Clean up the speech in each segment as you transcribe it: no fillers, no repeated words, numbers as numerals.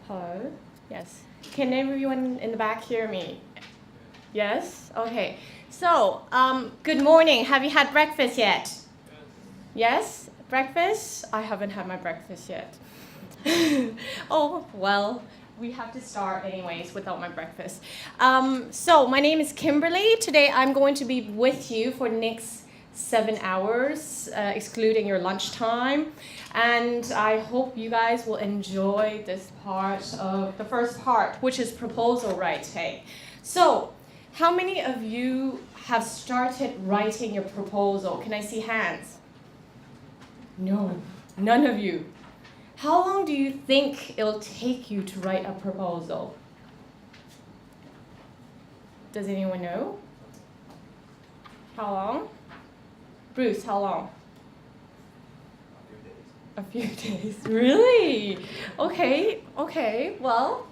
Hello? Yes. Can everyone in the back hear me? Yes? Okay. So, good morning. Have you had breakfast yet? Yes? Breakfast? I haven't had my breakfast yet. Oh, well, we have to start anyways without my breakfast. So, my name is Kimberly. Today I'm going to be with you for the next 7 hours, excluding your lunchtime. And I hope you guys will enjoy this part of the first part, which is proposal writing. So, how many of you have started writing your proposal? Can I see hands? No, none of you. How long do you think it'll take you to write a proposal? Does anyone know? How long? Bruce, how long? A few days. Really? Okay, well,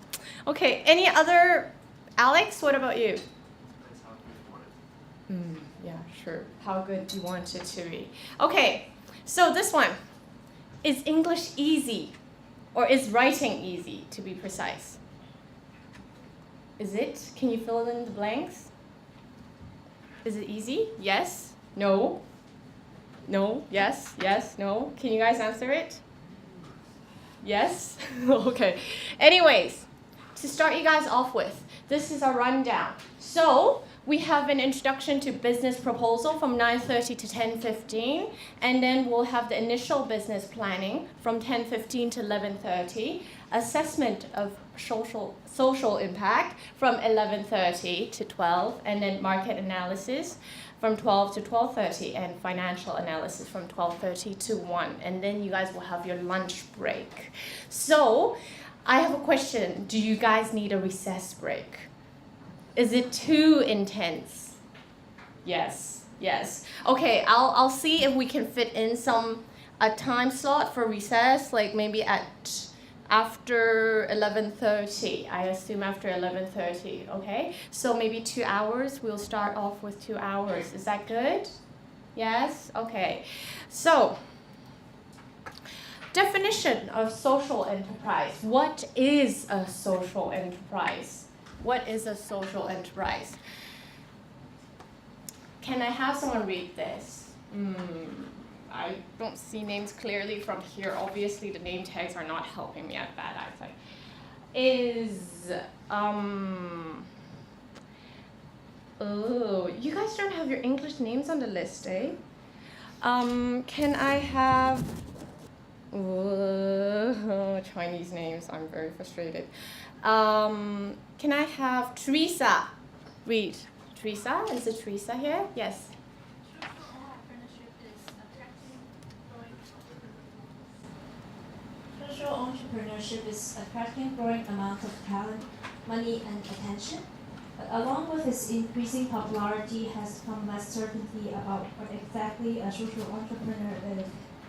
okay. Any other, Alex, what about you? Yeah, sure. How good you want it to be. Okay, so this one. Is English easy? Or is writing easy, to be precise? Is it? Can you fill in the blanks? Is it easy? Yes? No? No? Yes? Yes? No? Can you guys answer it? Yes? Okay. Anyways, to start you guys off with, this is our rundown. So, we have an introduction to business proposal from 9:30 to 10:15, and then we'll have the initial business planning from 10:15 to 11:30, assessment of social impact from 11:30 to 12, and then market analysis from 12 to 12:30, and financial analysis from 12:30 to 1, and then you guys will have your lunch break. So, I have a question. Do you guys need a recess break? Is it too intense? Yes, yes. Okay, I'll see if we can fit in a time slot for recess, like maybe after 11:30. I assume after 11:30, okay? So maybe 2 hours. We'll start off with 2 hours. Is that good? Yes? Okay. So, definition of social enterprise. What is a social enterprise? What is a social enterprise? Can I have someone read this? I don't see names clearly from here. Obviously, the name tags are not helping me at bad eyesight. Oh, you guys don't have your English names on the list, eh? Can I have Chinese names? I'm very frustrated. Can I have Teresa read? Teresa? Is it Teresa here? Yes. Social entrepreneurship is attracting growing amount of talent, money, and attention. But along with its increasing popularity has come less certainty about what exactly a social entrepreneur is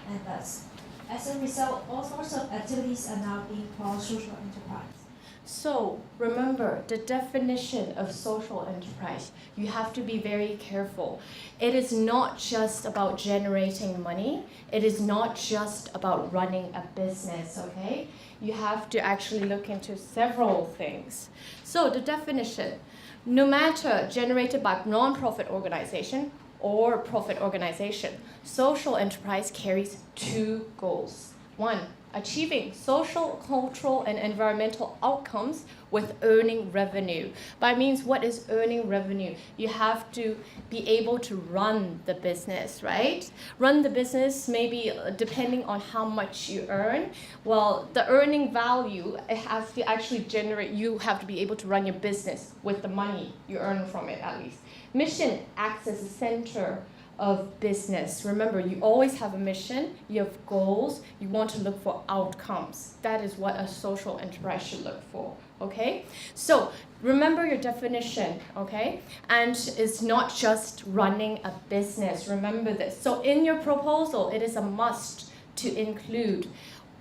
and does. As a result, all sorts of activities are now being called social enterprise. So, remember, the definition of social enterprise, you have to be very careful. It is not just about generating money. It is not just about running a business, okay? You have to actually look into several things. So, the definition, no matter generated by non-profit organization or profit organization, social enterprise carries 2 goals. 1, achieving social, cultural, and environmental outcomes with earning revenue. By means, what is earning revenue? You have to be able to run the business, right? Run the business, maybe depending on how much you earn. Well, the earning value, it has to actually generate, you have to be able to run your business with the money you earn from it at least. Mission acts as a center of business. Remember, you always have a mission, you have goals, you want to look for outcomes. That is what a social enterprise should look for, okay? So, remember your definition, okay? And it's not just running a business, remember this. So, in your proposal, it is a must to include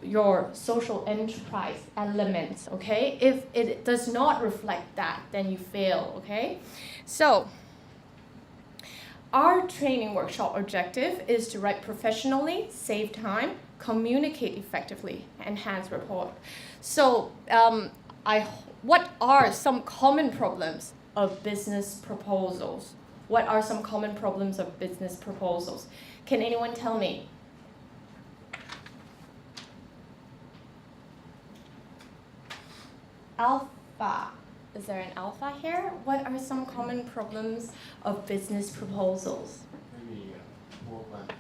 your social enterprise elements, okay? If it does not reflect that, then you fail, okay? So, our training workshop objective is to write professionally, save time, communicate effectively, enhance rapport. So what are some common problems of business proposals? What are some common problems of business proposals? Can anyone tell me? Alpha. Is there an alpha here? What are some common problems of business proposals? Maybe poor grammar.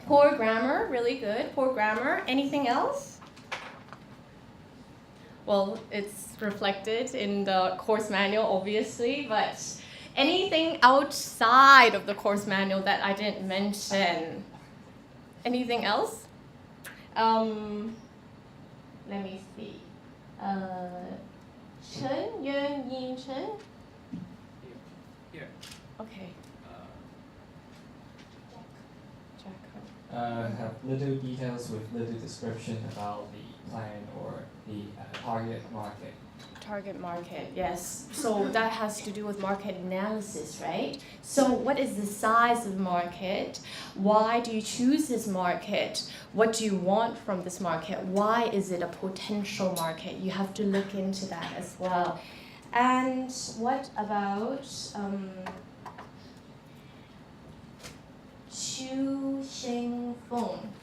Poor grammar, really good. Poor grammar. Anything else? Well, it's reflected in the course manual, obviously, but anything outside of the course manual that I didn't mention? Anything else? Let me see. Chen, Yuan, Yin, Chen? Here. Okay. Jack. Have little details with little description about the plan or the target market. Target market, yes. So that has to do with market analysis, right? So what is the size of the market? Why do you choose this market? What do you want from this market? Why is it a potential market? You have to look into that as well. And what about Chu Xing Feng?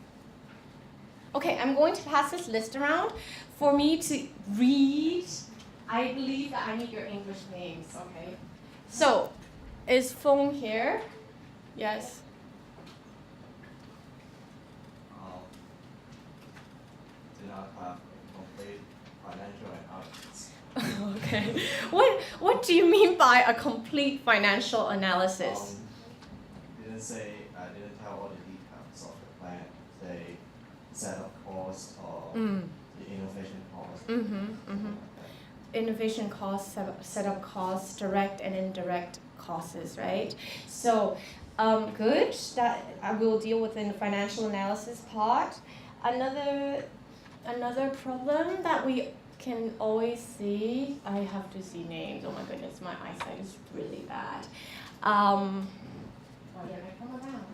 Okay, I'm going to pass this list around for me to read. I believe that I need your English names, okay? So, is Feng here? Yes. Do not have complete financial analysis. Okay. What do you mean by a complete financial analysis? Didn't tell all the details of the plan. Say, set up cost or the innovation cost. Innovation costs, setup costs, direct and indirect costs, right? So, good. That I will deal with in the financial analysis part. Another problem that we can always see. I have to see names. Oh my goodness, my eyesight is really bad. Why did I come around?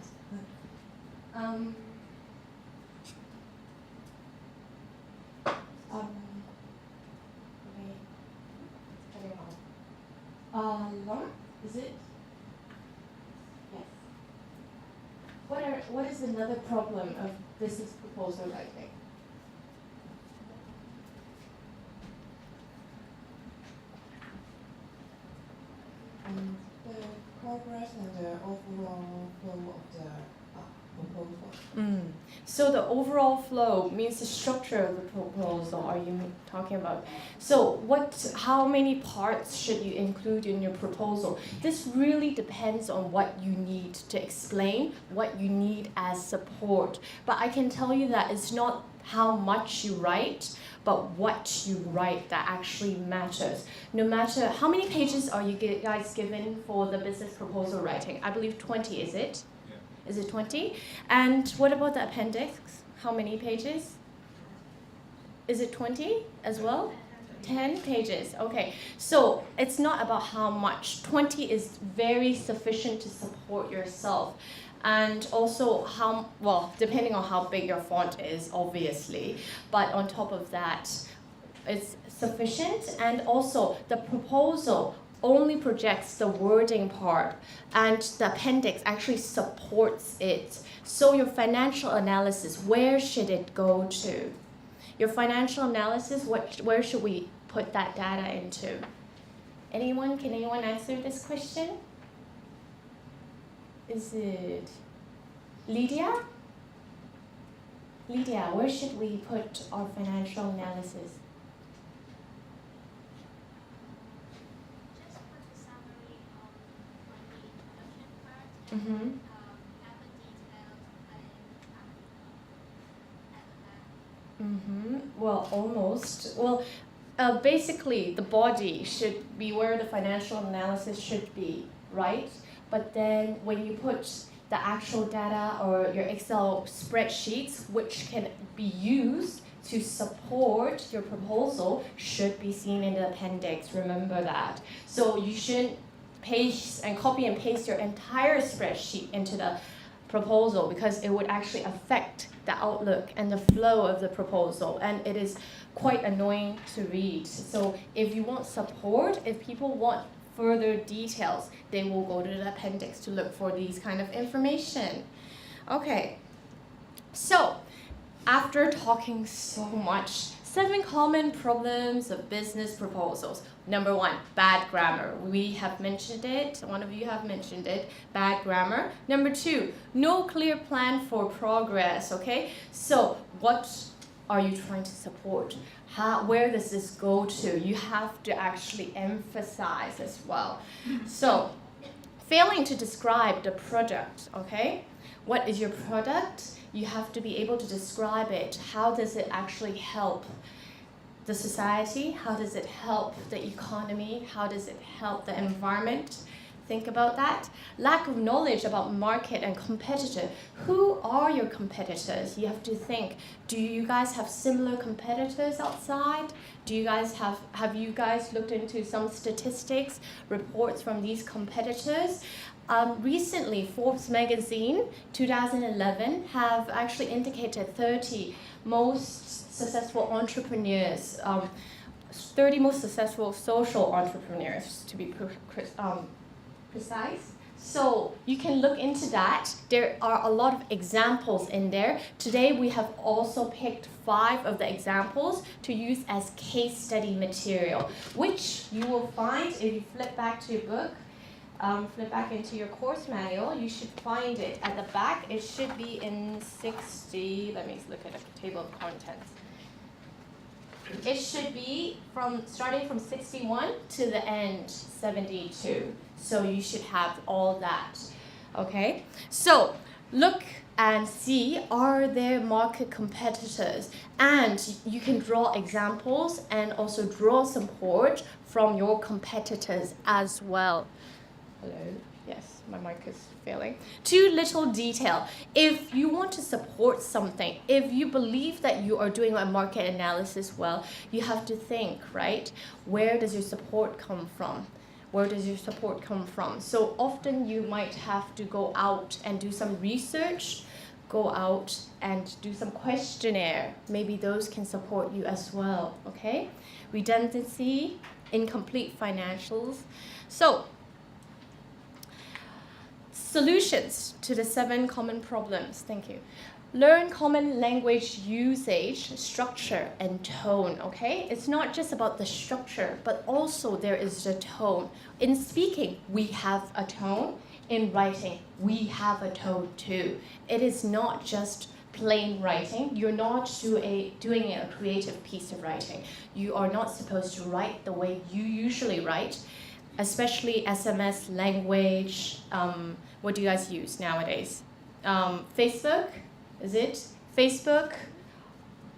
Is it? Yes. What is another problem of business proposal writing? The progress and the overall flow of the proposal. So the overall flow means the structure of the proposal. Are you talking about? So how many parts should you include in your proposal? This really depends on what you need to explain, what you need as support. But I can tell you that it's not how much you write, but what you write that actually matters. No matter how many pages are you guys given for the business proposal writing? I believe 20, is it? Is it 20? And what about the appendix? How many pages? Is it 20 as well? 10 pages. Okay. So it's not about how much. 20 is very sufficient to support yourself. And also depending on how big your font is, obviously. But on top of that, it's sufficient. And also the proposal only projects the wording part, and the appendix actually supports it. So your financial analysis, where should it go to? Your financial analysis, where should we put that data into? Can anyone answer this question? Is it Lydia? Lydia, where should we put our financial analysis? Well, almost. Well, basically, the body should be where the financial analysis should be, right? But then when you put the actual data or your Excel spreadsheets, which can be used to support your proposal, should be seen in the appendix. Remember that. So you shouldn't paste and copy and paste your entire spreadsheet into the proposal, because it would actually affect the outlook and the flow of the proposal, and it is quite annoying to read. So if you want support, if people want further details, they will go to the appendix to look for these kind of information. Okay, so after talking so much, 7 common problems of business proposals. Number 1, bad grammar. We have mentioned it. One of you have mentioned it. Bad grammar. Number 2, no clear plan for progress. Okay, so what are you trying to support? Where does this go to? You have to actually emphasize as well. So, failing to describe the product. Okay, what is your product? You have to be able to describe it. How does it actually help the society? How does it help the economy? How does it help the environment? Think about that. Lack of knowledge about market and competitor. Who are your competitors? You have to think, do you guys have similar competitors outside? Do you guys have you guys looked into some statistics, reports from these competitors? Recently, Forbes magazine 2011 have actually indicated 30 most successful entrepreneurs, 30 most successful social entrepreneurs to be precise. So you can look into that. There are a lot of examples in there. Today we have also picked 5 of the examples to use as case study material, which you will find if you flip back to your book. Flip back into your course manual, you should find it at the back. It should be in 60, let me look at the table of contents. It should be starting from 61 to the end, 72. So you should have all that, okay? So look and see, are there market competitors? And you can draw examples and also draw support from your competitors as well. Hello. Yes, my mic is failing. Too little detail. If you want to support something, if you believe that you are doing a market analysis well, you have to think, right? Where does your support come from? Where does your support come from? So often you might have to go out and do some research, go out and do some questionnaire. Maybe those can support you as well, okay? Redundancy, incomplete financials. So, solutions to the 7 common problems. Thank you. Learn common language usage, structure, and tone, okay? It's not just about the structure, but also there is the tone. In speaking, we have a tone. In writing, we have a tone too. It is not just plain writing. You're not doing a creative piece of writing. You are not supposed to write the way you usually write, especially SMS language. What do you guys use nowadays? Facebook, is it? Facebook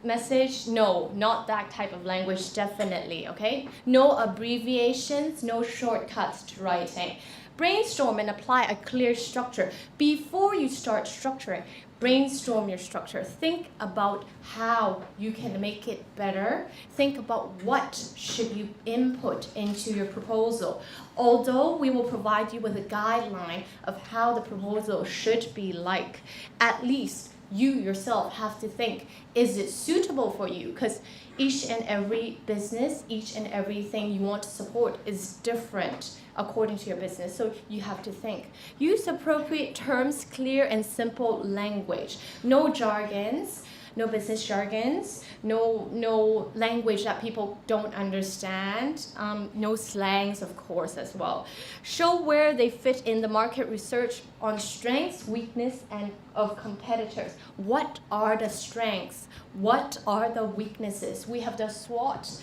message? No, not that type of language, definitely, okay? No abbreviations, no shortcuts to writing. Brainstorm and apply a clear structure. Before you start structuring, brainstorm your structure. Think about how you can make it better. Think about what should you input into your proposal. Although we will provide you with a guideline of how the proposal should be like, at least you yourself have to think, is it suitable for you? Because each and every business, each and everything you want to support is different according to your business. So you have to think. Use appropriate terms, clear and simple language. No jargons, no business jargons, no language that people don't understand, no slangs, of course, as well. Show where they fit in the market research on strengths, weakness, and of competitors. What are the strengths? What are the weaknesses? We have the SWOT,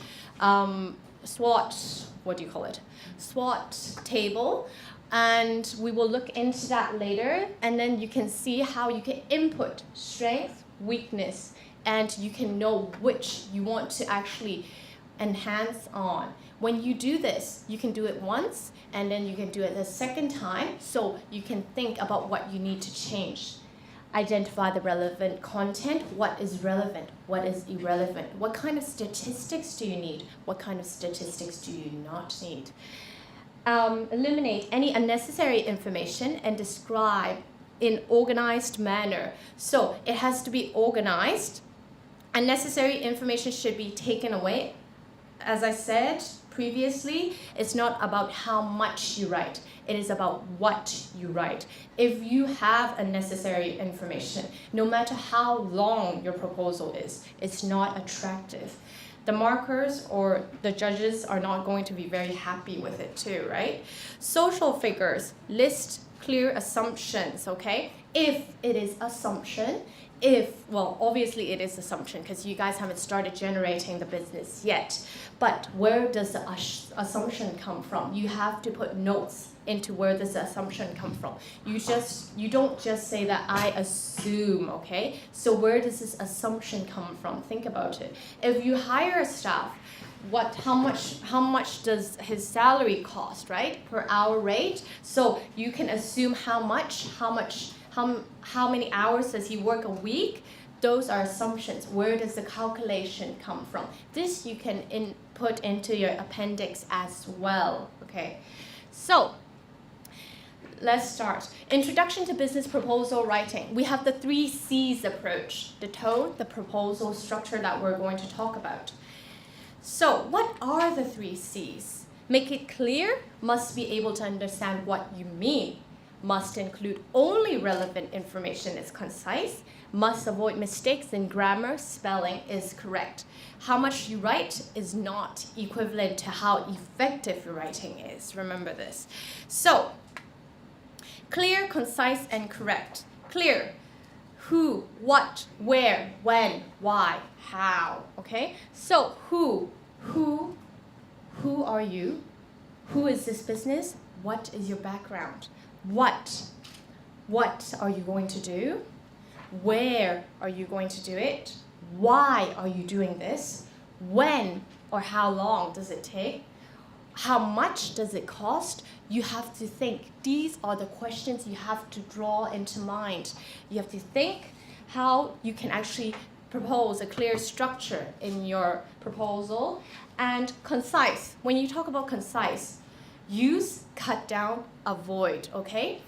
what do you call it? SWOT table. And we will look into that later. And then you can see how you can input strength, weakness, and you can know which you want to actually enhance on. When you do this, you can do it once, and then you can do it the second time, so you can think about what you need to change. Identify the relevant content. What is relevant? What is irrelevant? What kind of statistics do you need? What kind of statistics do you not need? eliminate any unnecessary information and describe in organized manner. So it has to be organized. Unnecessary information should be taken away. As I said previously, it's not about how much you write. It is about what you write. If you have unnecessary information, no matter how long your proposal is, it's not attractive. The markers or the judges are not going to be very happy with it too, right? Social figures, list clear assumptions, okay? If it is assumption, well, obviously it is assumption because you guys haven't started generating the business yet. But where does the assumption come from? You have to put notes into where does the assumption come from. You don't just say that I assume, okay? So where does this assumption come from? Think about it. If you hire a staff, how much does his salary cost, right? Per hour rate. So you can assume how many hours does he work a week? Those are assumptions. Where does the calculation come from? This you can input into your appendix as well, okay? So let's start. Introduction to business proposal writing. We have the 3 C's approach: the tone, the proposal structure that we're going to talk about. So what are the 3 C's? Make it clear, must be able to understand what you mean, must include only relevant information, is concise, must avoid mistakes in grammar, spelling is correct. How much you write is not equivalent to how effective your writing is. Remember this. So, clear, concise, and correct. Clear. Who, what, where, when, why, how, okay? So, who are you? Who is this business? What is your background? What are you going to do? Where are you going to do it? Why are you doing this? When or how long does it take? How much does it cost? You have to think. These are the questions you have to draw into mind. You have to think how you can actually propose a clear structure in your proposal. And concise. When you talk about concise, use, cut down, avoid, okay?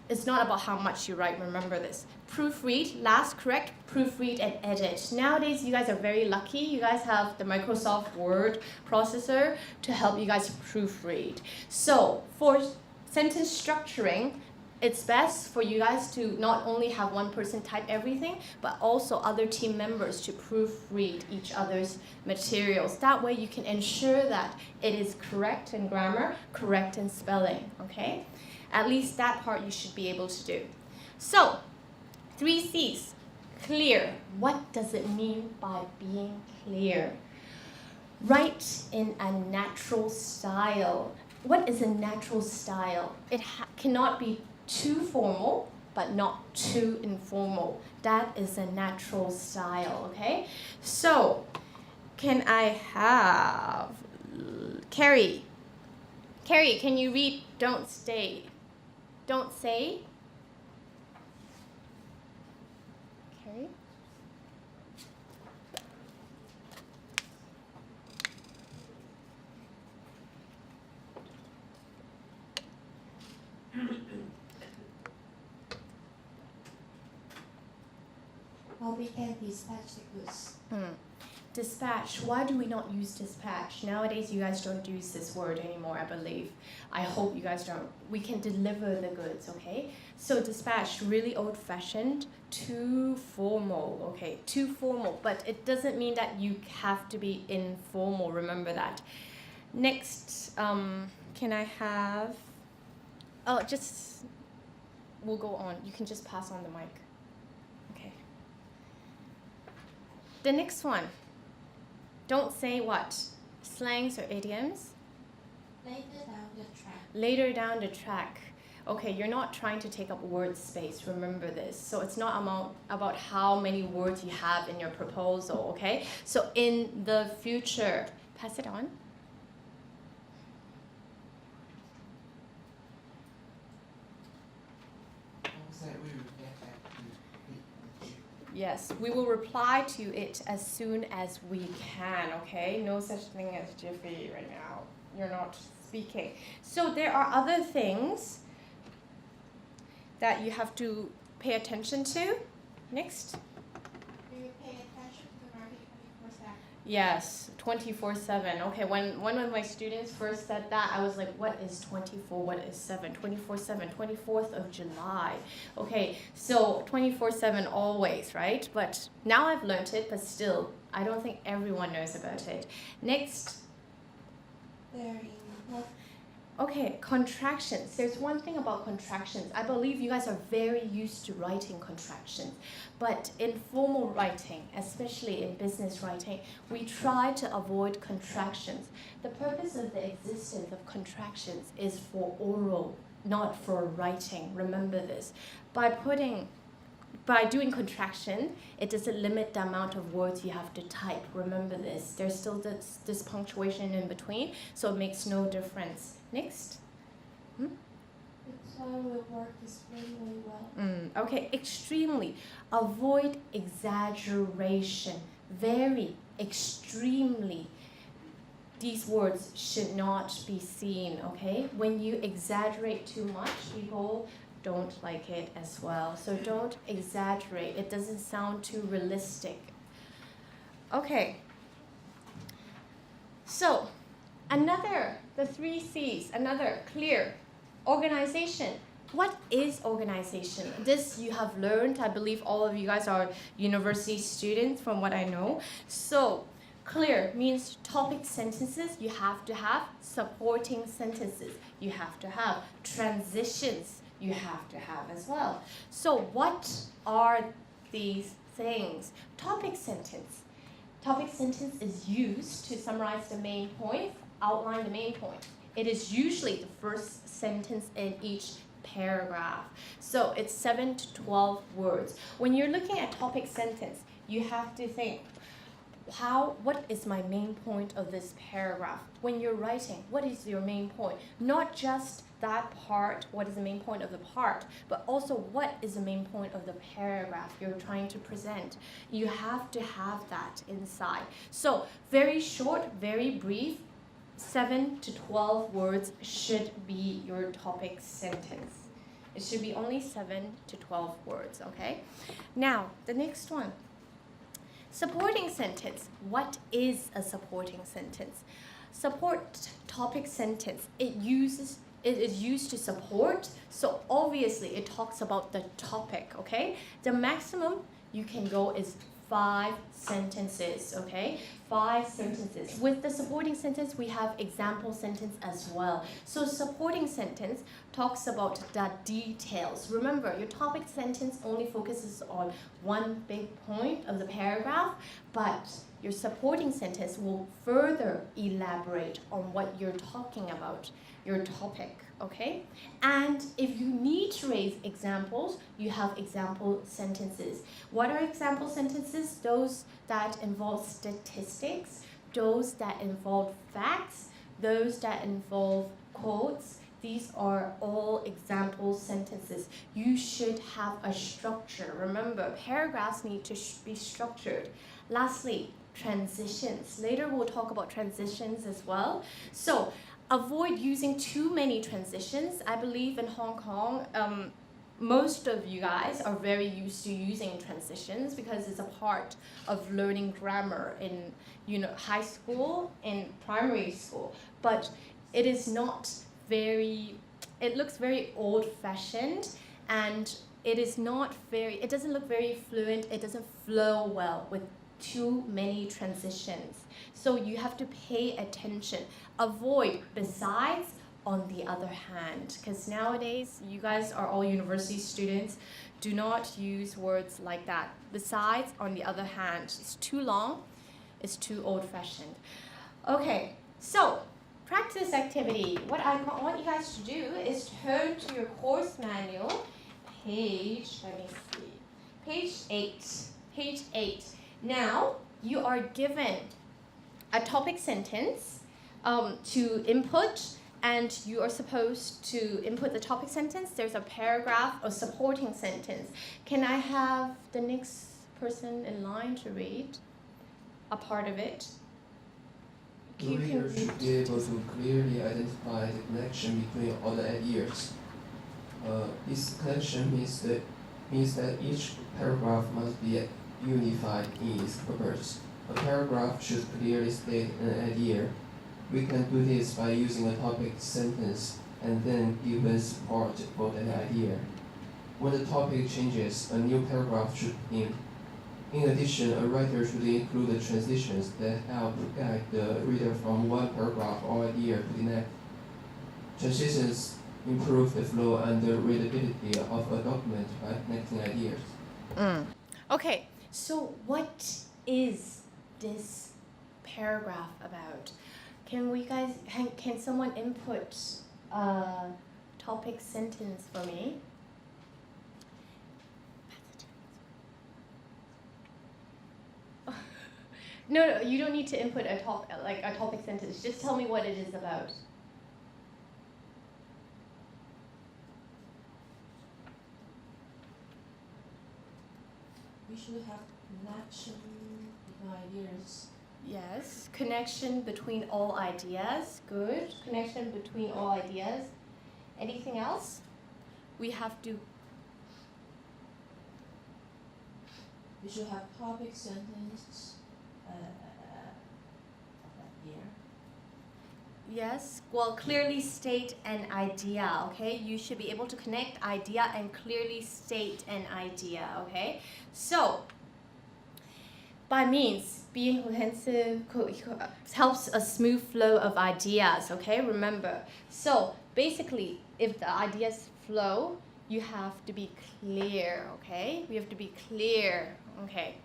It's not about how much you write, remember this. Proofread, last correct, proofread and edit. Nowadays, you guys are very lucky. You guys have the Microsoft Word processor to help you guys proofread. So for sentence structuring, it's best for you guys to not only have one person type everything, but also other team members to proofread each other's materials. That way you can ensure that it is correct in grammar, correct in spelling, okay? At least that part you should be able to do. So, 3 C's. Clear. What does it mean by being clear? Write in a natural style. What is a natural style? It cannot be too formal, but not too informal. That is a natural style, okay? So, can I have Carrie? Carrie, can you read Don't Stay? Don't Say? Carrie? We can dispatch the goods. Dispatch. Why do we not use dispatch? Nowadays, you guys don't use this word anymore, I believe. I hope you guys don't. We can deliver the goods, okay? So dispatch, really old-fashioned, too formal, okay? Too formal, but it doesn't mean that you have to be informal. Remember that. Next, can I have... Oh, we'll go on. You can just pass on the mic. Okay. The next one. Don't say what? Slangs or idioms? Later down the track. Later down the track. Okay, you're not trying to take up word space, remember this. So it's not about how many words you have in your proposal, okay? So in the future, pass it on. Yes, we will reply to it as soon as we can, okay? No such thing as jiffy right now. You're not speaking. So there are other things that you have to pay attention to. Next. Do you pay attention to the market 24/7? Yes, 24/7. Okay, when one of my students first said that, I was like, what is 24? What is 7? 24/7, 24th of July. Okay, so 24/7 always, right? But now I've learned it, but still, I don't think everyone knows about it. Next. They're in what? Okay, contractions. There's one thing about contractions. I believe you guys are very used to writing contractions. But in formal writing, especially in business writing, we try to avoid contractions. The purpose of the existence of contractions is for oral, not for writing. Remember this. By doing contraction, it doesn't limit the amount of words you have to type. Remember this. There's still this punctuation in between, so it makes no difference. Next. It's why we work extremely well. Okay, extremely. Avoid exaggeration. Very, extremely. These words should not be seen, okay? When you exaggerate too much, people don't like it as well. So don't exaggerate. It doesn't sound too realistic. Okay. So, the 3 C's, another clear. Organization. What is organization? This you have learned. I believe all of you guys are university students from what I know. So, clear means topic sentences. You have to have supporting sentences. You have to have transitions. You have to have as well. So what are these things? Topic sentence. Topic sentence is used to summarize the main point, outline the main point. It is usually the first sentence in each paragraph. So it's 7 to 12 words. When you're looking at topic sentence, you have to think, what is my main point of this paragraph? When you're writing, what is your main point? Not just that part, what is the main point of the part, but also what is the main point of the paragraph you're trying to present. You have to have that inside. So very short, very brief, 7 to 12 words should be your topic sentence. It should be only 7 to 12 words, okay? Now, the next one. Supporting sentence. What is a supporting sentence? Support topic sentence. It is used to support, so obviously it talks about the topic, okay? The maximum you can go is 5 sentences, okay? 5 sentences. With the supporting sentence, we have example sentence as well. So supporting sentence talks about the details. Remember, your topic sentence only focuses on one big point of the paragraph, but your supporting sentence will further elaborate on what you're talking about, your topic, okay? And if you need to raise examples, you have example sentences. What are example sentences? Those that involve statistics, those that involve facts, those that involve quotes. These are all example sentences. You should have a structure. Remember, paragraphs need to be structured. Lastly, transitions. Later we'll talk about transitions as well. So avoid using too many transitions. I believe in Hong Kong, most of you guys are very used to using transitions because it's a part of learning grammar in high school and primary school. But it is not it looks very old-fashioned, and it doesn't look very fluent. It doesn't flow well with too many transitions. So you have to pay attention. Avoid besides, on the other hand, because nowadays you guys are all university students. Do not use words like that. Besides, on the other hand, it's too long, it's too old-fashioned. Okay, so practice activity. What I want you guys to do is turn to your course manual, page 8. Now, you are given a topic sentence to input, and you are supposed to input the topic sentence. There's a paragraph, a supporting sentence. Can I have the next person in line to read a part of it? The You reader can should be able to clearly identify the connection between all the ideas. This connection means that each paragraph must be unified in its purpose. A paragraph should clearly state an idea. We can do this by using a topic sentence and then given support for that idea. When the topic changes, a new paragraph should begin. In addition, a writer should include the transitions that help guide the reader from one paragraph or idea to the next. Transitions improve the flow and the readability of a document by connecting ideas. Okay, so what is this paragraph about? Can someone input a topic sentence for me? No, you don't need to input a topic sentence. Just tell me what it is about. We should have connection between ideas. Yes, connection between all ideas. Good. Connection between all ideas. Anything else? We have to. We should have topic sentence here. Yes. Well, clearly state an idea. Okay. You should be able to connect idea and clearly state an idea. Okay. So, by means being cohesive helps a smooth flow of ideas. Okay. Remember. So basically, if the ideas flow, you have to be clear. Okay. We have to be clear. Okay.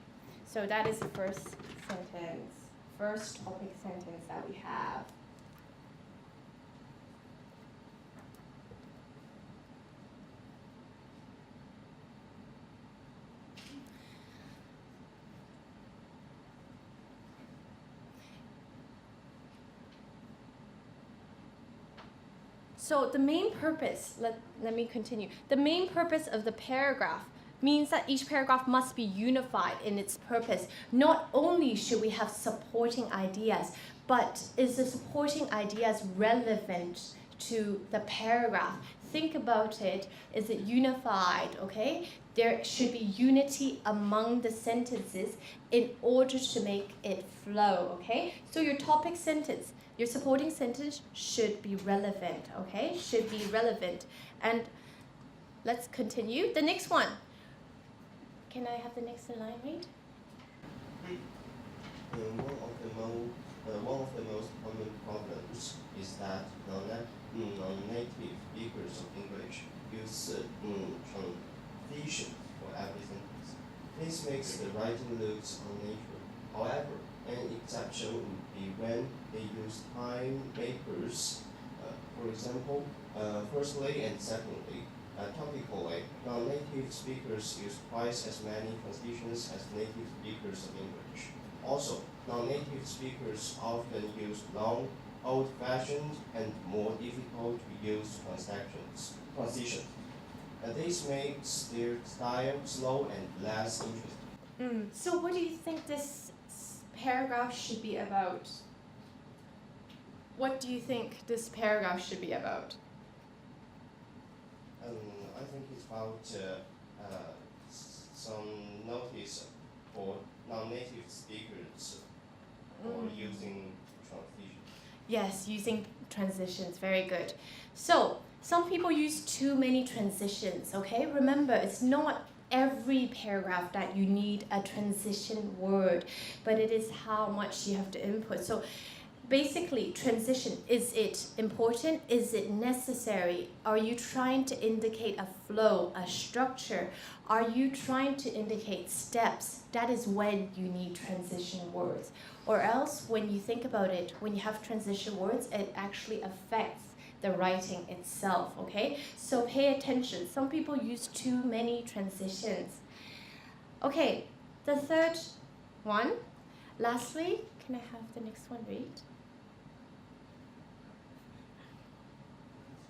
So that is the first sentence. First topic sentence that we have. So the main purpose, let me continue. The main purpose of the paragraph means that each paragraph must be unified in its purpose. Not only should we have supporting ideas, but is the supporting ideas relevant to the paragraph? Think about it. Is it unified? Okay? There should be unity among the sentences in order to make it flow. Okay? So your topic sentence, your supporting sentence should be relevant. Okay? Should be relevant. And let's continue. The next one. Can I have the next in line, read? One of the most common problems is that non-native speakers of English use transition for every sentence. This makes the writing look unnatural. However, an exception would be when they use time makers. For example, firstly and secondly. Topically, non-native speakers use twice as many transitions as native speakers of English. Also, non-native speakers often use long, old-fashioned, and more difficult to use transitions. This makes their style slow and less interesting. So what do you think this paragraph should be about? What do you think this paragraph should be about? I think it's about some notice for non-native speakers for using transitions. Yes, using transitions. Very good. So some people use too many transitions. Okay, remember it's not every paragraph that you need a transition word, but it is how much you have to input. So basically, transition, is it important? Is it necessary? Are you trying to indicate a flow, a structure? Are you trying to indicate steps? That is when you need transition words. Or else, when you think about it, when you have transition words, it actually affects the writing itself, okay? So pay attention. Some people use too many transitions. Okay, the third one. Lastly, can I have the next one read?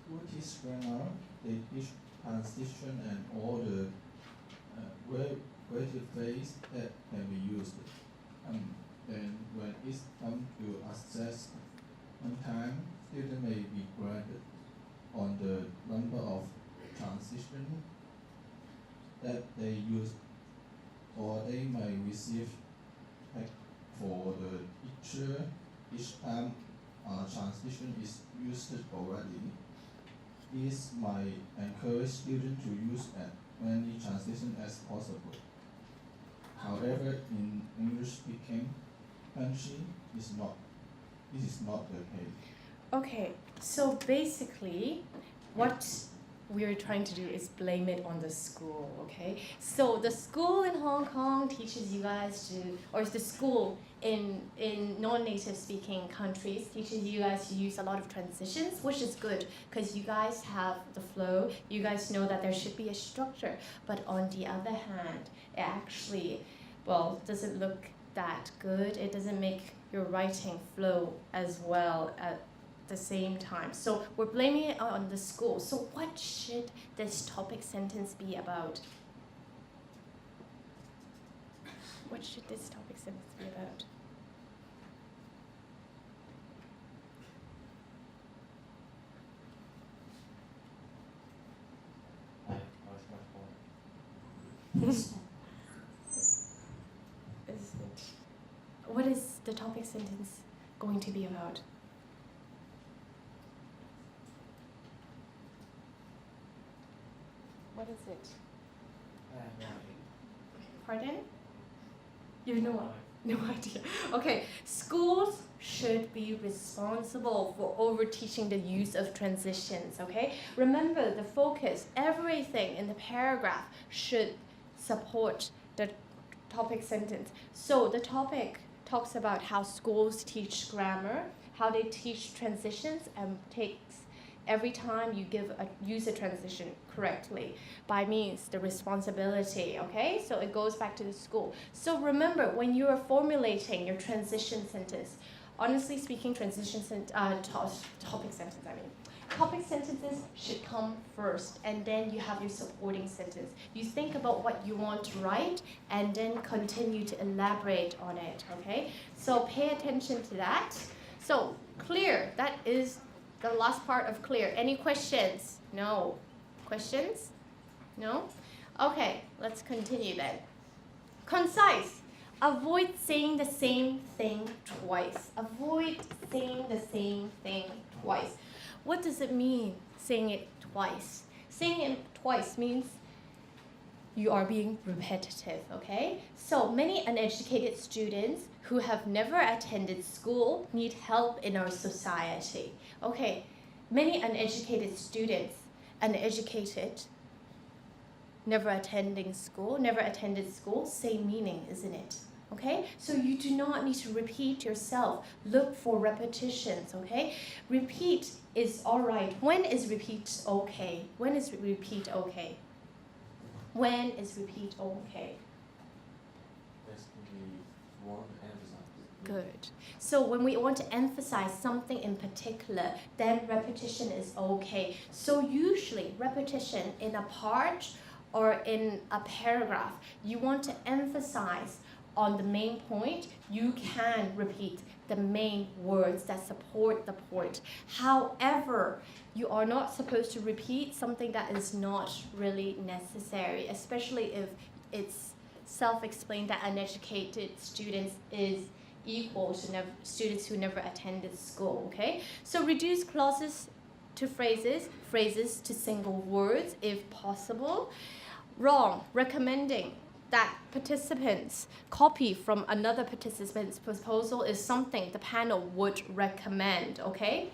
What is grammar, each transition and all the creative phrase that can be used. And when it comes to access on time, students may be graded on the number of transitions that they use, or they may receive check for the teacher each time a transition is used already. This might encourage students to use as many transitions as possible. However, in English-speaking country, this is not the case. Okay, so basically, what we're trying to do is blame it on the school, okay? So the school in Hong Kong teaches you guys to, or the school in non-native speaking countries teaches you guys to use a lot of transitions, which is good because you guys have the flow, you guys know that there should be a structure. But on the other hand, it actually, well, doesn't look that good. It doesn't make your writing flow as well at the same time. So we're blaming it on the school. So what should this topic sentence be about? What should this topic sentence be about? What is the topic sentence going to be about? What is it? Pardon? You have no idea. Okay, schools should be responsible for overteaching the use of transitions, okay? Remember the focus, everything in the paragraph should support the topic sentence. So the topic talks about how schools teach grammar, how they teach transitions, and takes every time you use a transition correctly by means the responsibility, okay? So it goes back to the school. So remember, when you are formulating your transition sentence, honestly speaking, topic sentences should come first, and then you have your supporting sentence. You think about what you want to write, and then continue to elaborate on it, okay? So pay attention to that. So clear, that is the last part of clear. Any questions? No. Questions? No? Okay, let's continue then. Concise. Avoid saying the same thing twice. Avoid saying the same thing twice. What does it mean, saying it twice? Saying it twice means you are being repetitive, okay? So many uneducated students who have never attended school need help in our society. Okay, many uneducated students, never attended school, same meaning, isn't it? Okay, so you do not need to repeat yourself. Look for repetitions, okay? Repeat is all right. When is repeat okay? When is repeat okay? When is repeat okay? Good. So when we want to emphasize something in particular, then repetition is okay. So usually repetition in a part or in a paragraph, you want to emphasize on the main point, you can repeat the main words that support the point. However, you are not supposed to repeat something that is not really necessary, especially if it's self-explained that uneducated students is equal to students who never attended school, okay? So reduce clauses to phrases, phrases to single words if possible. Wrong, recommending that participants copy from another participant's proposal is something the panel would recommend, okay?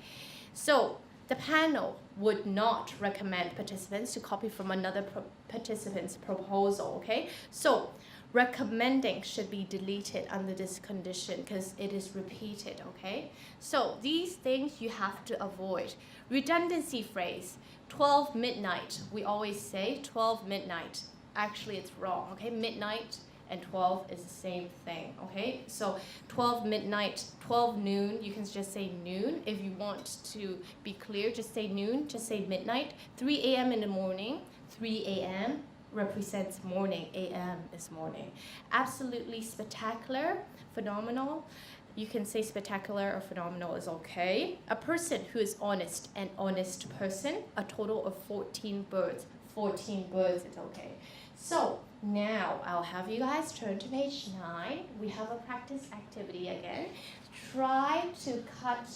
So the panel would not recommend participants to copy from another participant's proposal, okay? So recommending should be deleted under this condition because it is repeated, okay? So these things you have to avoid. Redundancy phrase, 12 midnight. We always say 12 midnight. Actually, it's wrong, okay? Midnight and 12 is the same thing, okay? So 12 midnight, 12 noon, you can just say noon. If you want to be clear, just say noon, just say midnight. 3 a.m. in the morning, 3 a.m. represents morning. AM is morning. Absolutely spectacular, phenomenal. You can say spectacular or phenomenal is okay. A person who is honest, an honest person, a total of 14 birds. 14 birds is okay. So now I'll have you guys turn to page 9. We have a practice activity again. Try to cut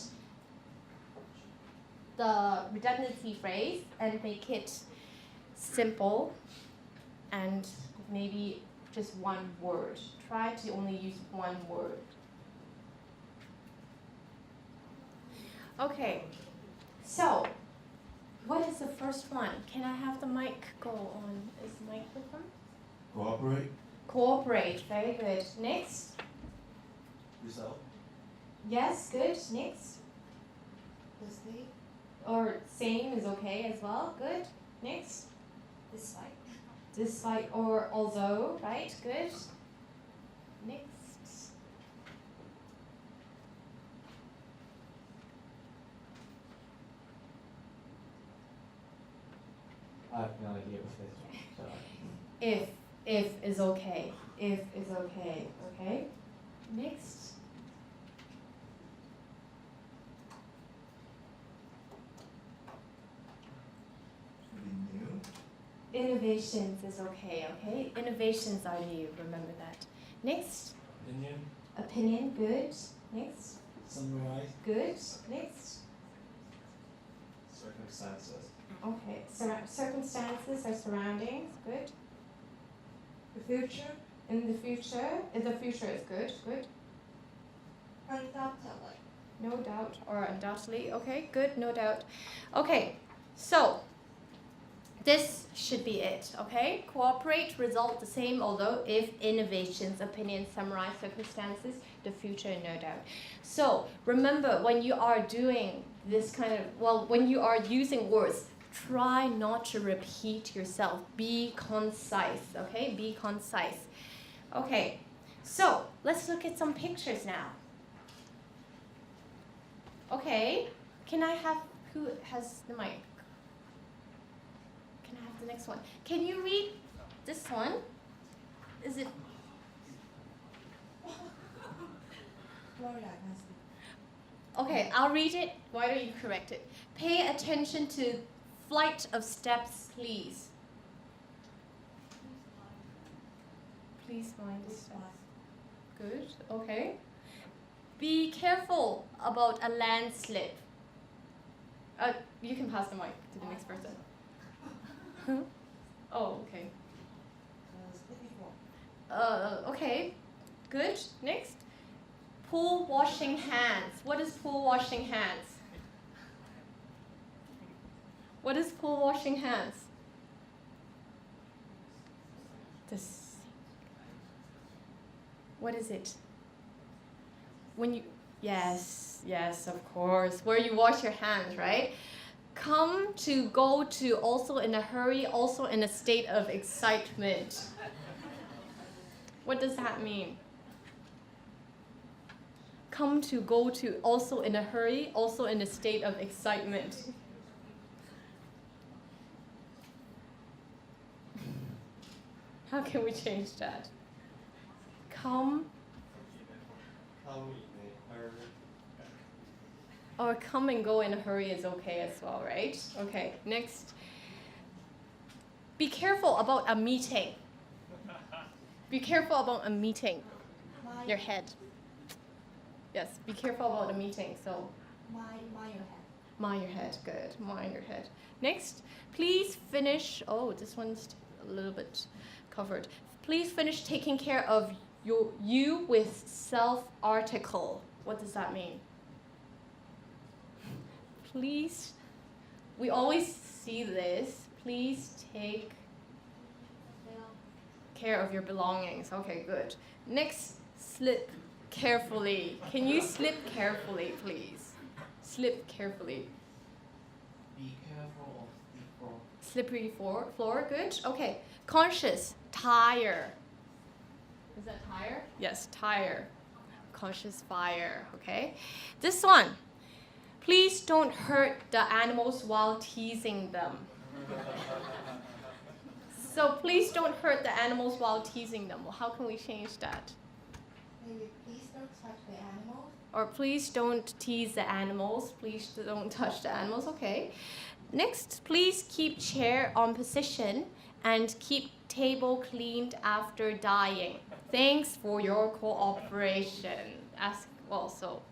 the redundancy phrase and make it simple and maybe just one word. Try to only use one word. Okay, so what is the first one? Can I have the mic go on? Is the mic with them? Cooperate. Cooperate, very good. Next. Result. Yes, good. Next. The state. Or same is okay as well. Good. Next. Despite. Despite or although, right? Good. Next. I have no idea what this is. So If is okay. If is okay. Okay. Next. Renew. Innovations is okay. Okay. Innovations are new. Remember that. Next. opinion, Opinion. Good. Next. summarize, Good. Next. Circumstances. Okay. Circumstances or surroundings. Good. The future. In the future. In the future is good. Good. Undoubtedly. No doubt or undoubtedly. Okay, good, no doubt. Okay, so this should be it. Okay, cooperate, result the same, although if innovations, opinions, summarize circumstances, the future, no doubt. So remember, when you are doing this kind of, well, when you are using words, try not to repeat yourself. Be concise. Okay, be concise. Okay, so let's look at some pictures now. Okay, can I have, who has the mic? Can I have the next one? Can you read this one? Is it, Florida has been. okay, I'll read it. Why don't you correct it? Pay attention to flight of steps, please. Please mind the steps. Good, okay. Be careful about a landslip. You can pass the mic to the next person. Oh, okay. Okay, good. Next. Pool washing hands. What is pool washing hands? What is pool washing hands? This. What is it? When you, yes, of course, where you wash your hands, right? Come to, go to, also in a hurry, also in a state of excitement. What does that mean? Come to, go to, also in a hurry, also in a state of excitement. How can we change that? Come. Come in a hurry. Or come and go in a hurry is okay as well, right? Okay, next. Be careful about a meeting. Be careful about a meeting. Your head. Yes, be careful about a meeting. So, Mind your head. mind your head. Good. Mind your head. Next, please finish. Oh, this one's a little bit covered. Please finish taking care of you with self-article. What does that mean? Please, we always see this. Please take care of your belongings. Okay, good. Next, slip carefully. Can you slip carefully, please? Slip carefully. Be careful of the floor. Slippery floor, good. Okay, conscious, tire. Is that tire? Yes, tire. Conscious fire, okay? This one. Please don't hurt the animals while teasing them. So please don't hurt the animals while teasing them. Well, how can we change that? Maybe please don't touch the animals. Or please don't tease the animals. Please don't touch the animals. Okay. Next, please keep chair on position and keep table cleaned after dyeing. Thanks for your cooperation. So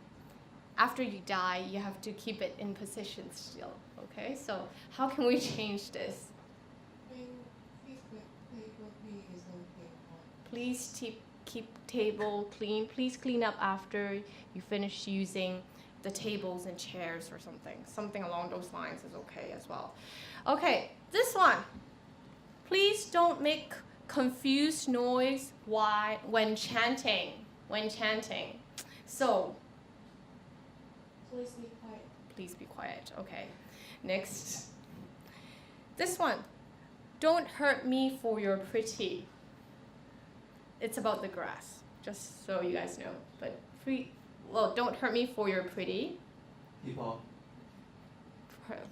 after you dye, you have to keep it in position still. Okay. So how can we change this? Please keep table clean. Please clean up after you finish using the tables and chairs or something. Something along those lines is okay as well. Okay, this one. Please don't make confused noise when chanting. So, Please be quiet. please be quiet. Okay. Next. This one. Don't hurt me for your pretty. It's about the grass, just so you guys know. But don't hurt me for your pretty. Keep off.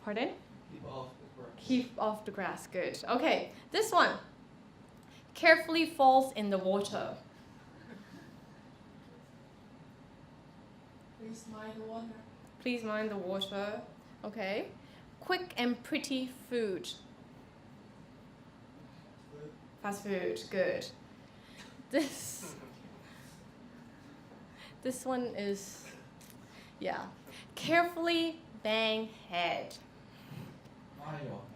Pardon? Keep off the grass. Keep off the grass. Good. Okay, this one. Carefully falls in the water. Please mind the water. Please mind the water. Okay. Quick and pretty food. Fast food. Good. This one is, carefully bang head.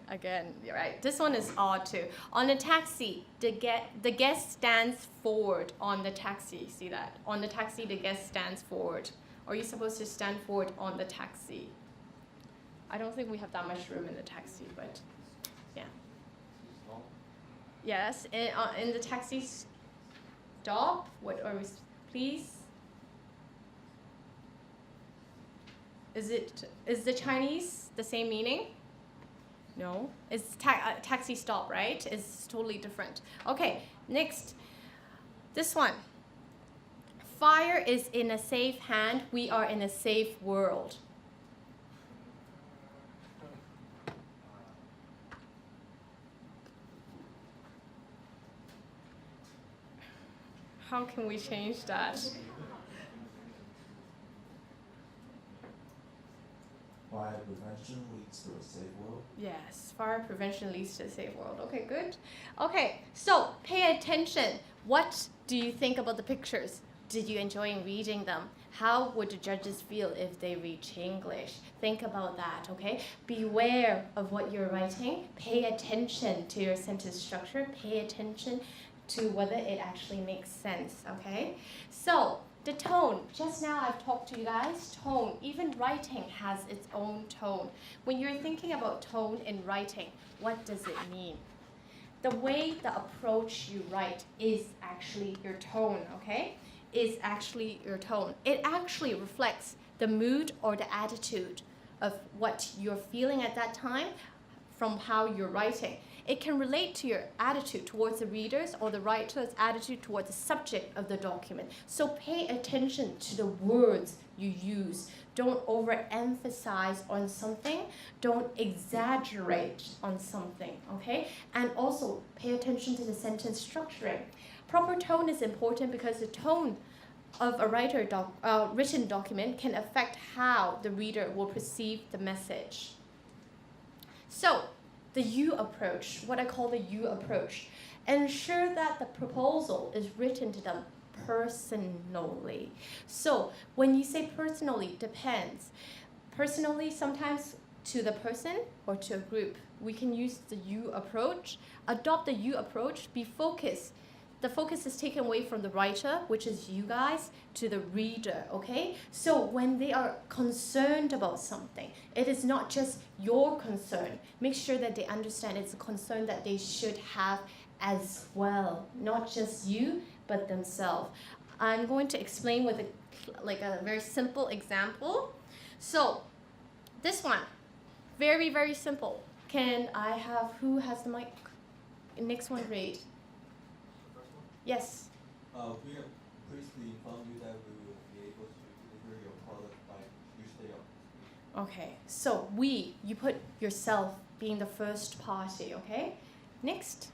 Again, you're right. This one is odd too. On a taxi, the guest stands forward on the taxi. See that? On the taxi, the guest stands forward. Or you're supposed to stand forward on the taxi. I don't think we have that much room in the taxi, but yeah. Yes, in the taxi stop. Please? Is the Chinese the same meaning? No, it's taxi stop, right? It's totally different. Okay, next. This one. Fire is in a safe hand. We are in a safe world. How can we change that? Fire prevention leads to a safe world. Yes, fire prevention leads to a safe world. Okay, good. Okay, so pay attention. What do you think about the pictures? Did you enjoy reading them? How would the judges feel if they read English? Think about that, okay? Beware of what you're writing. Pay attention to your sentence structure. Pay attention to whether it actually makes sense, okay? So, the tone. Just now I've talked to you guys. Tone. Even writing has its own tone. When you're thinking about tone in writing, what does it mean? The way, the approach you write is actually your tone, okay? Is actually your tone. It actually reflects the mood or the attitude of what you're feeling at that time from how you're writing. It can relate to your attitude towards the readers or the writer's attitude towards the subject of the document. So pay attention to the words you use. Don't overemphasize on something. Don't exaggerate on something, okay? And also pay attention to the sentence structuring. Proper tone is important because the tone of a written document can affect how the reader will perceive the message. So, the you approach, what I call the you approach. Ensure that the proposal is written to them personally. So, when you say personally, depends. Personally, sometimes to the person or to a group, we can use the you approach. Adopt the you approach, be focused. The focus is taken away from the writer, which is you guys, to the reader, okay? So when they are concerned about something, it is not just your concern. Make sure that they understand it's a concern that they should have as well. Not just you, but themselves. I'm going to explain with a very simple example. So this one, very, very simple. Can I have, who has the mic? Next one, read. Yes. We have previously informed you that we will be able to deliver your product by Tuesday of. Okay, so you put yourself being the first party, okay? Next.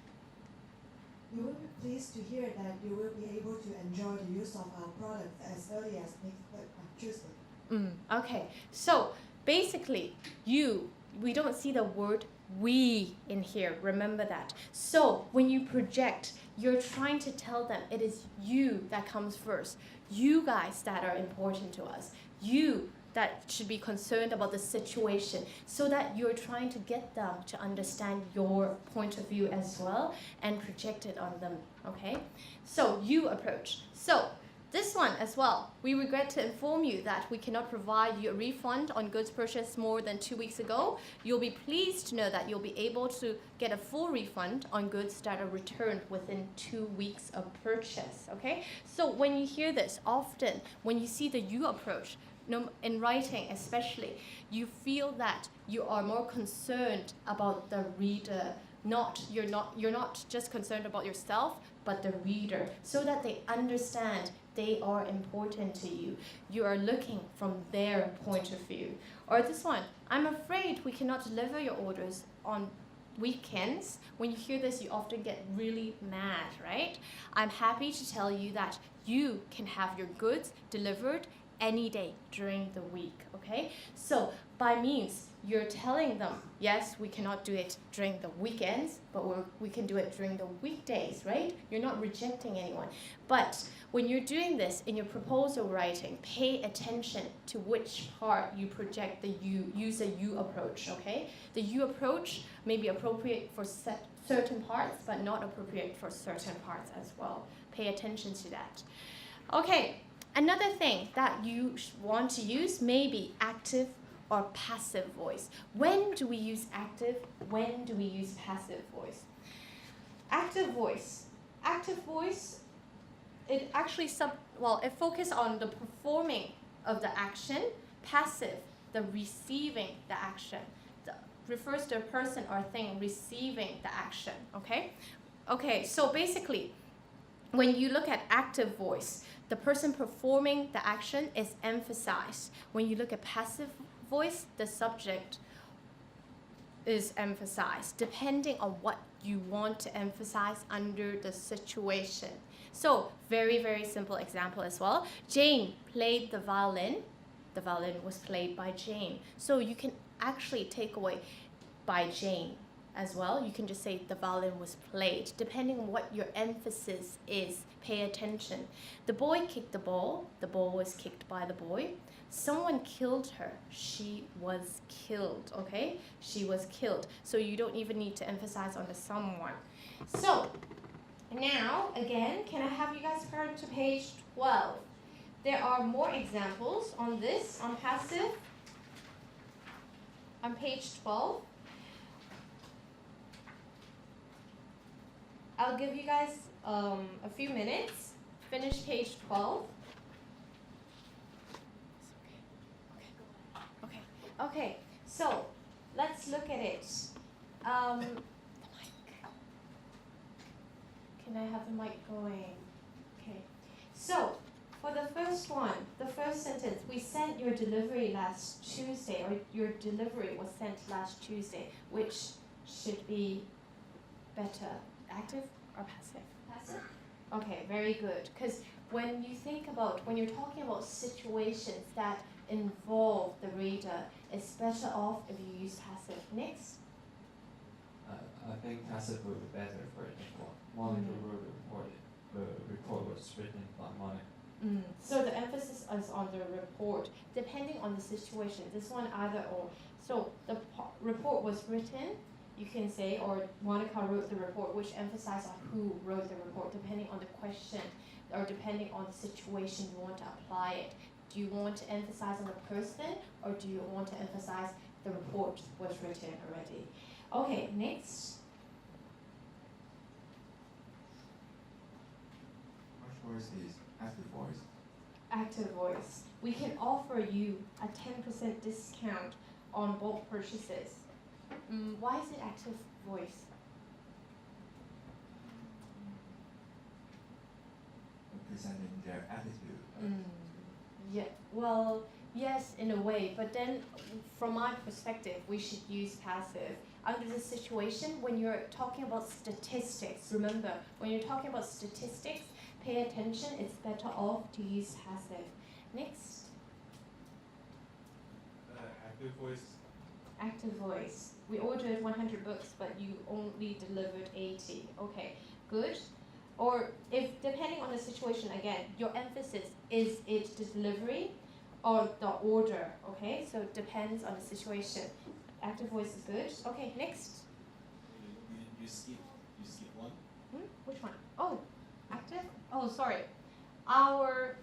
You will be pleased to hear that you will be able to enjoy the use of our product as early as next Tuesday. Okay, so basically, we don't see the word we in here, remember that. So when you project, you're trying to tell them it is you that comes first. You guys that are important to us. You that should be concerned about the situation, so that you're trying to get them to understand your point of view as well and project it on them, okay? So you approach. So this one as well, we regret to inform you that we cannot provide you a refund on goods purchased more than 2 weeks ago. You'll be pleased to know that you'll be able to get a full refund on goods that are returned within 2 weeks of purchase, okay? So when you hear this, often when you see the you approach, in writing especially, you feel that you are more concerned about the reader. You're not just concerned about yourself, but the reader, so that they understand they are important to you. You are looking from their point of view. Or this one, I'm afraid we cannot deliver your orders on weekends. When you hear this, you often get really mad, right? I'm happy to tell you that you can have your goods delivered any day during the week, okay? So by means, you're telling them, yes, we cannot do it during the weekends, but we can do it during the weekdays, right? You're not rejecting anyone. But when you're doing this in your proposal writing, pay attention to which part you project the you, use a you approach, okay? The you approach may be appropriate for certain parts, but not appropriate for certain parts as well. Pay attention to that. Okay, another thing that you want to use may be active or passive voice. When do we use active? When do we use passive voice? Active voice. Active voice, it actually it focuses on the performing of the action. Passive, the receiving the action. Refers to a person or thing receiving the action, okay? Okay, so basically, when you look at active voice, the person performing the action is emphasized. When you look at passive voice, the subject is emphasized, depending on what you want to emphasize under the situation. So, very, very simple example as well. Jane played the violin. The violin was played by Jane. So you can actually take away by Jane as well. You can just say the violin was played, depending on what your emphasis is. Pay attention. The boy kicked the ball was kicked by the boy. Someone killed her, she was killed, okay? She was killed. So you don't even need to emphasize on the someone. So now, again, can I have you guys turn to page 12? There are more examples on this, on passive, on page 12. I'll give you guys a few minutes. Finish page 12. Okay, so let's look at it. The mic. Can I have the mic going? Okay. So for the first one, the first sentence, we sent your delivery last Tuesday, or your delivery was sent last Tuesday. Which should be better, active or passive? Passive? Okay, very good. Because when you're talking about situations that involve the reader, it's better off if you use passive. Next. I think passive would be better for it. Monica wrote the report. The report was written by Monica. So the emphasis is on the report, depending on the situation. This one either or. So the report was written, you can say, or Monica wrote the report, which emphasizes on who wrote the report, depending on the question or depending on the situation you want to apply it. Do you want to emphasize on the person, or do you want to emphasize the report was written already? Okay, next. Which voice is active voice? Active voice. We can offer you a 10% discount on bulk purchases. Why is it active voice? Representing their attitude. Yeah, well, yes, in a way, but then from my perspective, we should use passive under the situation when you're talking about statistics. Remember, when you're talking about statistics, pay attention. It's better off to use passive. Next. Active voice. Active voice. We ordered 100 books, but you only delivered 80. Okay, good. Or if, depending on the situation, again, your emphasis, is it the delivery or the order? Okay, so it depends on the situation. Active voice is good. Okay, next. You skip one. Which one? Oh, active? Oh, sorry. Our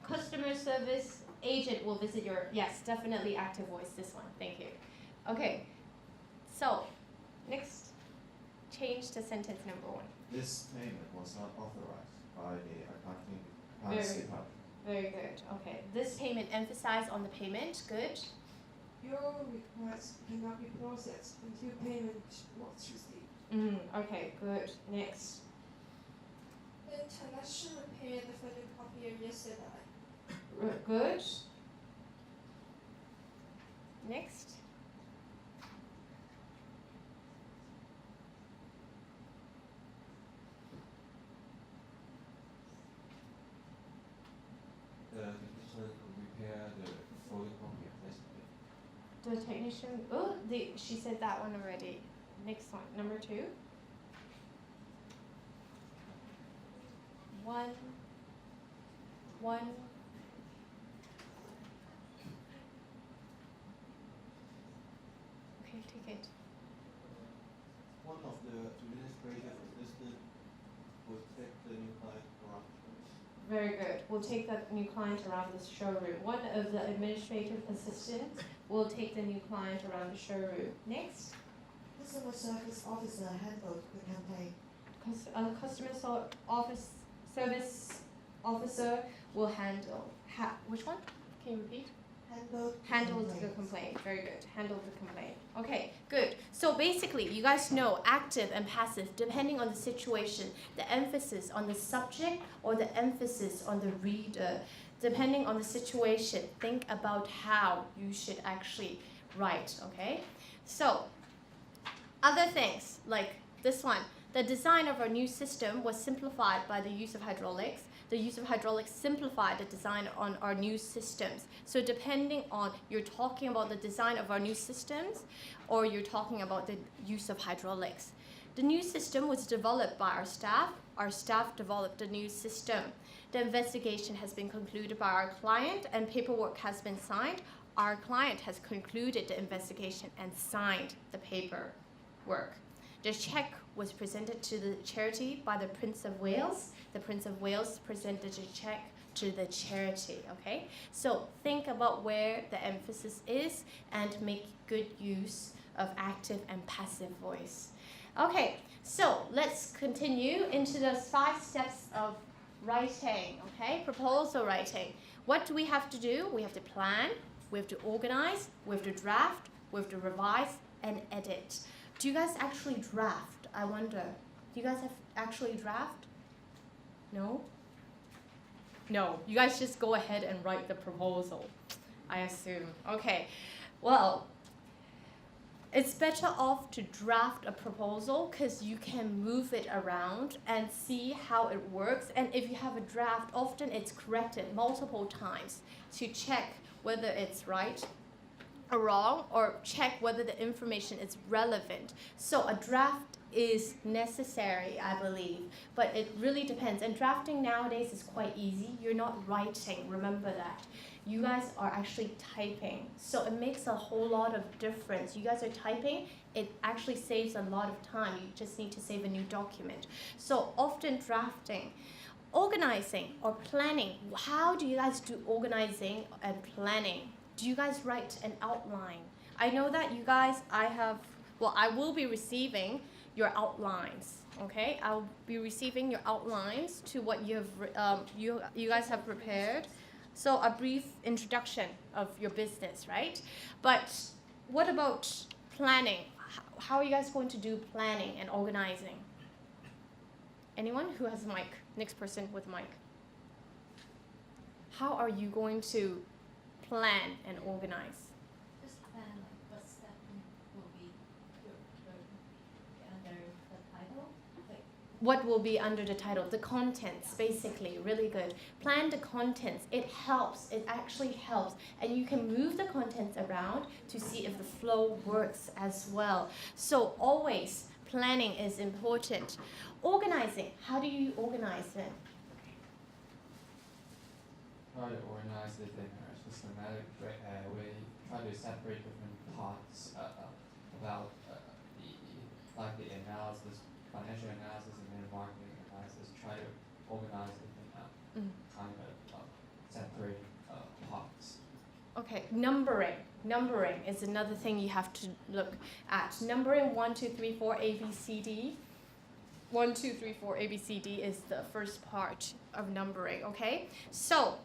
customer service agent will visit your, yes, definitely active voice, this one. Thank you. Okay, so next, change to sentence number 1. This payment was not authorized by the accounting department. Very good. Okay, this payment, emphasize on the payment. Good. Your request cannot be processed until payment was received. Okay, good. Next. The international repaired the photocopier yesterday. Good. Next. The technician repair the photocopier yesterday. The technician, she said that one already. Next one, number 2. One. Okay, take it. One of the administrative assistants will take the new client around. Very good. We'll take the new client around the showroom. One of the administrative assistants will take the new client around the showroom. Next. Customer service officer handled the campaign. Customer service officer will handle. Which one? Can you repeat? Handled the complaint. Very good. Handled the complaint. Okay, good. So basically, you guys know active and passive, depending on the situation, the emphasis on the subject or the emphasis on the reader. Depending on the situation, think about how you should actually write, okay? So, other things, like this one. The design of our new system was simplified by the use of hydraulics. The use of hydraulics simplified the design on our new systems. So depending on, you're talking about the design of our new systems or you're talking about the use of hydraulics. The new system was developed by our staff. Our staff developed the new system. The investigation has been concluded by our client and paperwork has been signed. Our client has concluded the investigation and signed the paperwork. The check was presented to the charity by the Prince of Wales. The Prince of Wales presented the check to the charity, okay? So think about where the emphasis is and make good use of active and passive voice. Okay, so let's continue into the 5 steps of writing, okay? Proposal writing. What do we have to do? We have to plan, we have to organize, we have to draft, we have to revise and edit. Do you guys actually draft? I wonder. Do you guys have actually draft? No? No. You guys just go ahead and write the proposal, I assume. Okay. Well, it's better off to draft a proposal because you can move it around and see how it works. And if you have a draft, often it's corrected multiple times to check whether it's right or wrong, or check whether the information is relevant. So a draft is necessary, I believe, but it really depends. And drafting nowadays is quite easy. You're not writing, remember that. You guys are actually typing. So it makes a whole lot of difference. You guys are typing, it actually saves a lot of time. You just need to save a new document. So often drafting. Organizing or planning. How do you guys do organizing and planning? Do you guys write an outline? I know that you guys, I will be receiving your outlines, okay? I'll be receiving your outlines to what you guys have prepared. So a brief introduction of your business, right? But what about planning? How are you guys going to do planning and organizing? Anyone who has a mic? Next person with a mic. How are you going to plan and organize? Just plan like what step will be your what will be under the title? The contents, basically, really good. Plan the contents. It helps. It actually helps. And you can move the contents around to see if the flow works as well. So always, planning is important. Organizing. How do you organize it? Try to organize it in a systematic way. Try to separate different parts about the analysis, financial analysis, and then marketing analysis. Try to organize it in kind of separate parts. Okay, numbering. Numbering is another thing you have to look at. Numbering 1, 2, 3, 4, A, B, C, D. 1, 2, 3, 4, A, B, C, D is the first part of numbering, okay? So,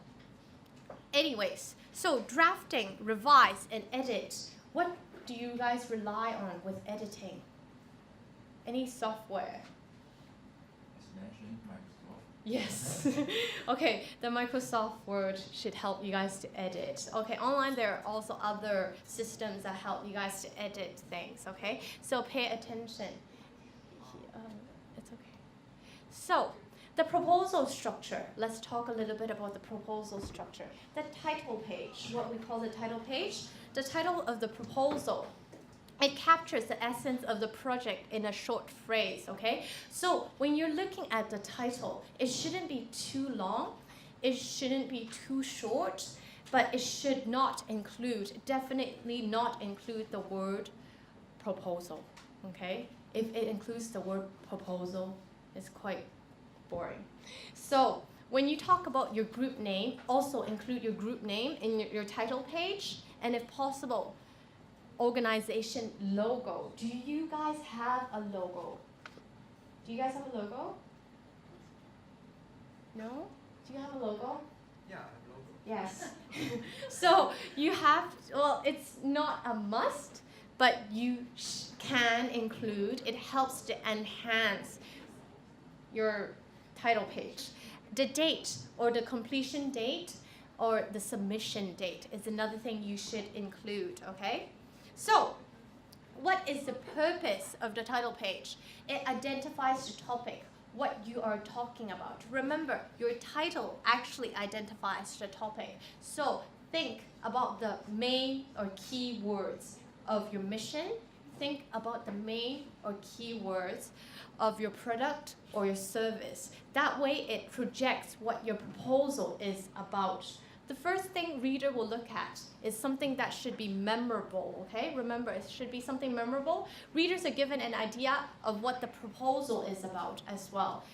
anyways, so drafting, revise, and edit. What do you guys rely on with editing? Any software? As mentioned, Microsoft. Yes. Okay, the Microsoft Word should help you guys to edit. Okay, online there are also other systems that help you guys to edit things, okay? So pay attention. It's okay. So, the proposal structure. Let's talk a little bit about the proposal structure. The title page, what we call the title page. The title of the proposal. It captures the essence of the project in a short phrase, okay? So when you're looking at the title, it shouldn't be too long, it shouldn't be too short, but it should not include, definitely not include the word proposal, okay? If it includes the word proposal, it's quite boring. So when you talk about your group name, also include your group name in your title page, and if possible, organization logo. Do you guys have a logo? Do you guys have a logo? No? Do you have a logo? Yeah, I have logo. Yes. So you have, well, it's not a must, but you can include. It helps to enhance your title page. The date or the completion date or the submission date is another thing you should include, okay? So, what is the purpose of the title page? It identifies the topic, what you are talking about. Remember, your title actually identifies the topic. So, think about the main or key words of your mission. Think about the main or key words of your product or your service. That way, it projects what your proposal is about. The first thing reader will look at is something that should be memorable, okay? Remember, it should be something memorable. Readers are given an idea of what the proposal is about as well.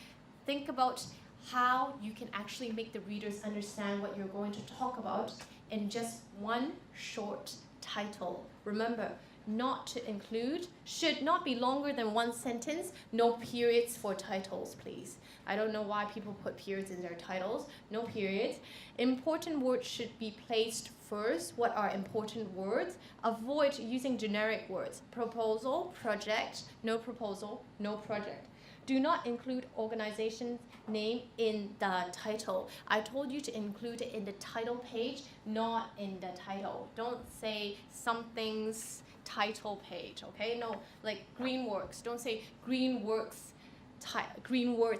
Think about how you can actually make the readers understand what you're going to talk about in just one short title. Remember, not to include, should not be longer than one sentence, no periods for titles, please. I don't know why people put periods in their titles, no periods. Important words should be placed first. What are important words? Avoid using generic words. Proposal, project, no proposal, no project. Do not include organization's name in the title. I told you to include it in the title page, not in the title. Don't say something's title page, okay? No, like Greenworks. Don't say Greenworks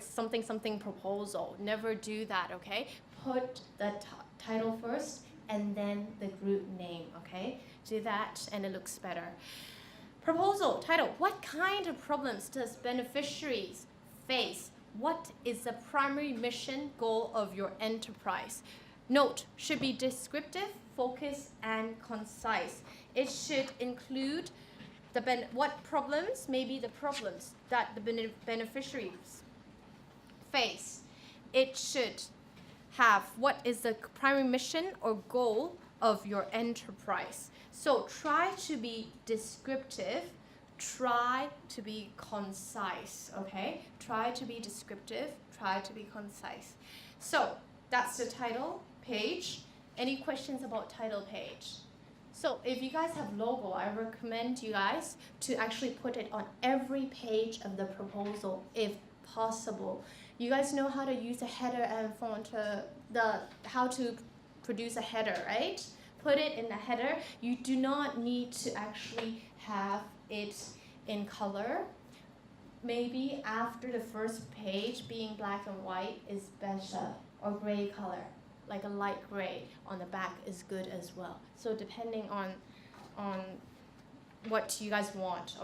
something something proposal. Never do that, okay? Put the title first and then the group name, okay? Do that and it looks better. Proposal, title. What kind of problems does beneficiaries face? What is the primary mission goal of your enterprise? Note, should be descriptive, focused, and concise. It should include what problems, maybe the problems that the beneficiaries face. It should have what is the primary mission or goal of your enterprise. So try to be descriptive, try to be concise, okay? Try to be descriptive, try to be concise. So that's the title page. Any questions about title page? So if you guys have logo, I recommend you guys to actually put it on every page of the proposal if possible. You guys know how to use a header and font, how to produce a header, right? Put it in the header. You do not need to actually have it in color. maybe after the first page being black and white is better, or gray color, like a light gray on the back is good as well. So depending on what you guys want.